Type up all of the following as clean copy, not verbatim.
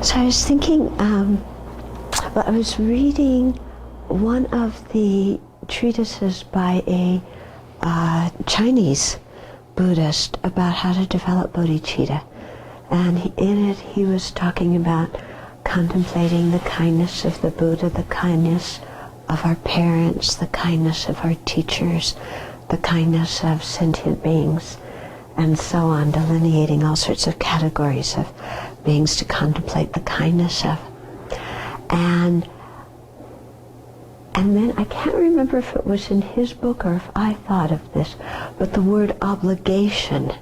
So I was thinking, well, I was reading one of the treatises by a Chinese Buddhist about how to develop bodhicitta. And in it he was talking about contemplating the kindness of the Buddha, the kindness of our parents, the kindness of our teachers, the kindness of sentient beings, and so on, delineating all sorts of categories of beings to contemplate the kindness of. And then I can't remember if it was in his book or if I thought of this, but the word obligation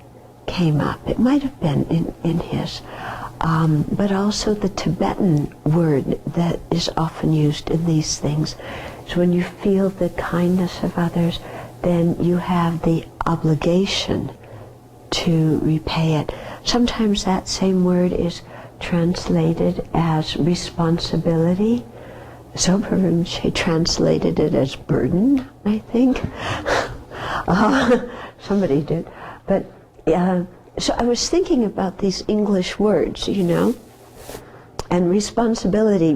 came up. It might have been in his. But also the Tibetan word that is often used in these things. So when you feel the kindness of others, then you have the obligation to repay it. Sometimes that same word is translated as responsibility. Sopa translated it as burden, I think. Somebody did. But so I was thinking about these English words, you know, and responsibility,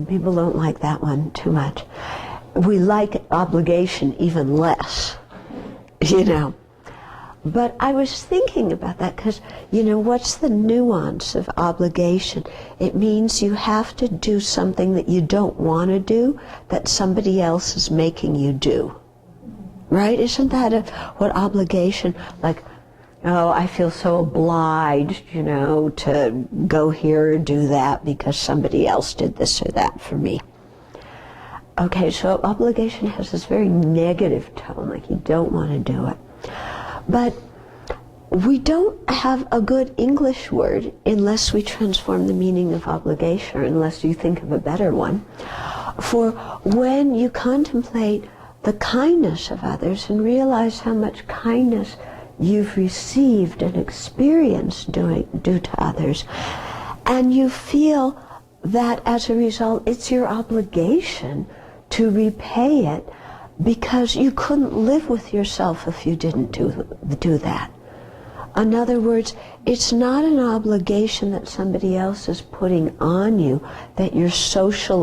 people don't like that one too much. We like obligation even less, you know. But I was thinking about that because, you know, what's the nuance of obligation? It means you have to do something that you don't want to do, that somebody else is making you do. Right? Isn't that what obligation, like, oh, I feel so obliged, you know, to go here or do that because somebody else did this or that for me. Okay, so obligation has this very negative tone, like you don't want to do it. But we don't have a good English word unless we transform the meaning of obligation, or unless you think of a better one. For when you contemplate the kindness of others and realize how much kindness you've received and experienced due to others, and you feel that as a result it's your obligation to repay it, because you couldn't live with yourself if you didn't do that. In other words, it's not an obligation that somebody else is putting on you, that you're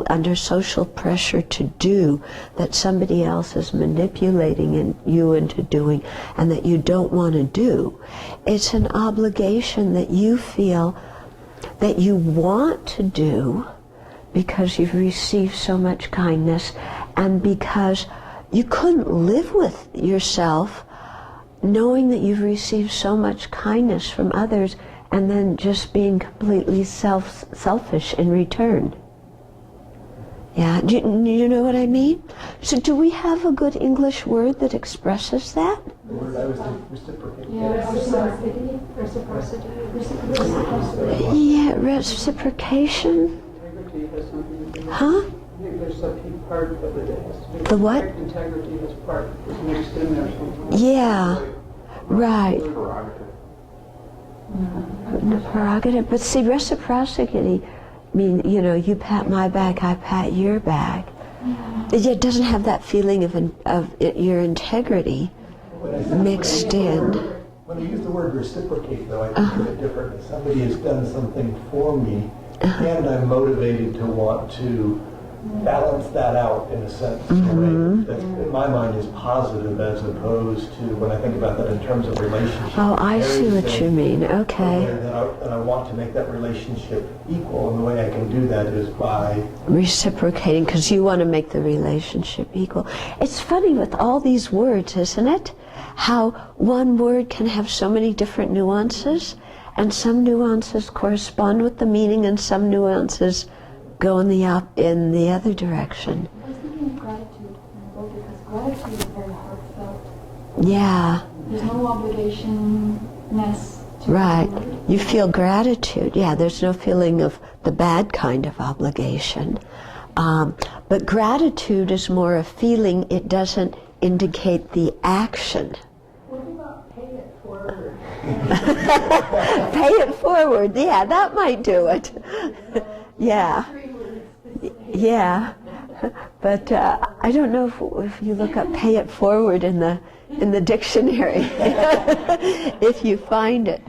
under social pressure to do, that somebody else is manipulating you into doing, and that you don't want to do. It's an obligation that you feel that you want to do because you've received so much kindness, and because you couldn't live with yourself knowing that you've received so much kindness from others and then just being completely selfish in return. Yeah, do you know what I mean? So do we have a good English word that expresses that? The word I was thinking, reciprocate. Yeah, reciprocity. Yeah, reciprocation. Integrity has something to do with it. Huh? I think there's a key part of it that has to do The what? Integrity is part, is mixed in there sometimes. Yeah, right. Prerogative. No prerogative, but see, reciprocity mean, you know, you pat my back, I pat your back. It doesn't have that feeling of your integrity mixed in. When I use the word reciprocate, though, I think of it differently. Somebody has done something for me, and I'm motivated to want to balance that out in a sense, in a way that in my mind is positive, as opposed to when I think about that in terms of relationships. Oh, I see what you mean. Okay. And I want to make that relationship equal, and the way I can do that is by Reciprocating, because you want to make the relationship equal. It's funny with all these words, isn't it? How one word can have so many different nuances, and some nuances correspond with the meaning, and some nuances go in the other direction. I was thinking of gratitude, because gratitude is very heartfelt. Yeah. There's no obligation-ness to Right. it. You feel gratitude. Yeah, there's no feeling of the bad kind of obligation. But gratitude is more a feeling. It doesn't indicate the action. What about pay it forward? Pay it forward. Yeah, that might do it. Yeah. Yeah. But I don't know if you look up pay it forward in the dictionary, if you find it.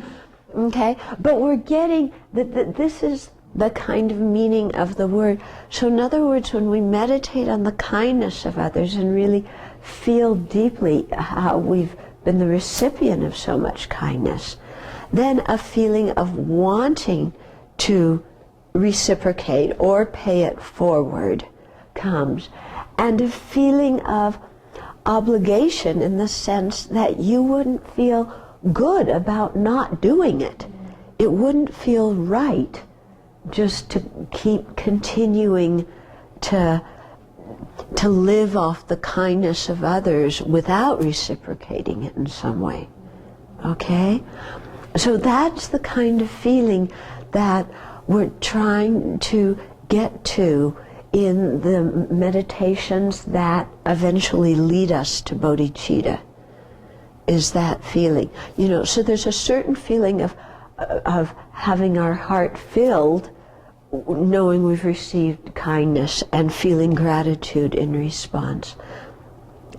Okay? But we're getting that this is the kind of meaning of the word. So in other words, when we meditate on the kindness of others and really feel deeply how we've been the recipient of so much kindness, then a feeling of wanting to reciprocate or pay it forward comes, and a feeling of obligation in the sense that you wouldn't feel good about not doing it. It wouldn't feel right just to keep continuing to live off the kindness of others without reciprocating it in some way. Okay? So that's the kind of feeling that we're trying to get to in the meditations that eventually lead us to bodhicitta, is that feeling. You know, so there's a certain feeling of having our heart filled, knowing we've received kindness and feeling gratitude in response.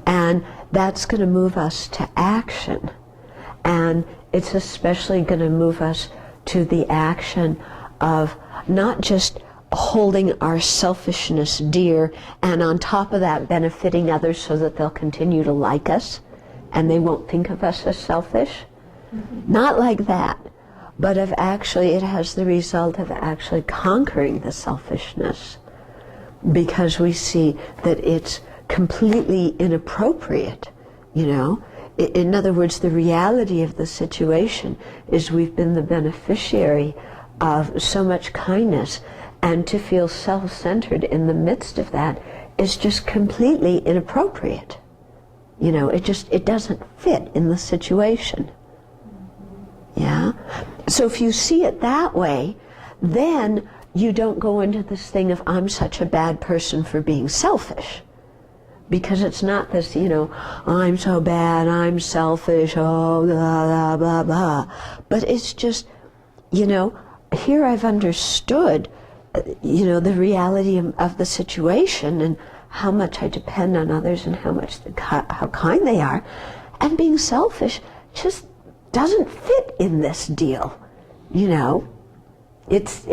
And that's going to move us to action. And it's especially going to move us to the action of not just holding our selfishness dear and on top of that benefiting others so that they'll continue to like us and they won't think of us as selfish. Not like that. But of actually, it has the result of actually conquering the selfishness, because we see that it's completely inappropriate, you know. In other words, the reality of the situation is we've been the beneficiary of so much kindness, and to feel self-centered in the midst of that is just completely inappropriate. You know, it doesn't fit in the situation. Yeah? So if you see it that way, then you don't go into this thing of, I'm such a bad person for being selfish. Because it's not this, you know, I'm so bad, I'm selfish, oh, blah, blah, blah, blah. But it's just, you know, here I've understood, you know, the reality of the situation and how much I depend on others and how kind they are. And being selfish just doesn't fit in this deal, you know. It's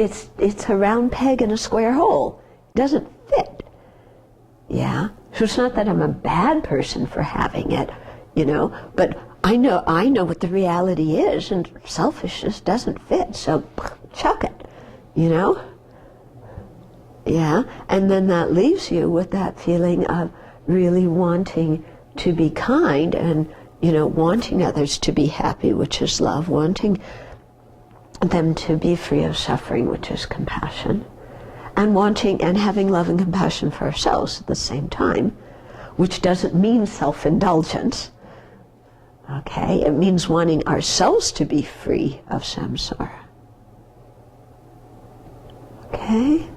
a round peg in a square hole. It doesn't fit. Yeah. So it's not that I'm a bad person for having it, you know, but I know what the reality is, and selfishness doesn't fit, so chuck it, you know. Yeah. And then that leaves you with that feeling of really wanting to be kind and, you know, wanting others to be happy, which is love, wanting them to be free of suffering, which is compassion, and wanting and having love and compassion for ourselves at the same time, which doesn't mean self-indulgence. Okay, it means wanting ourselves to be free of samsara. Okay?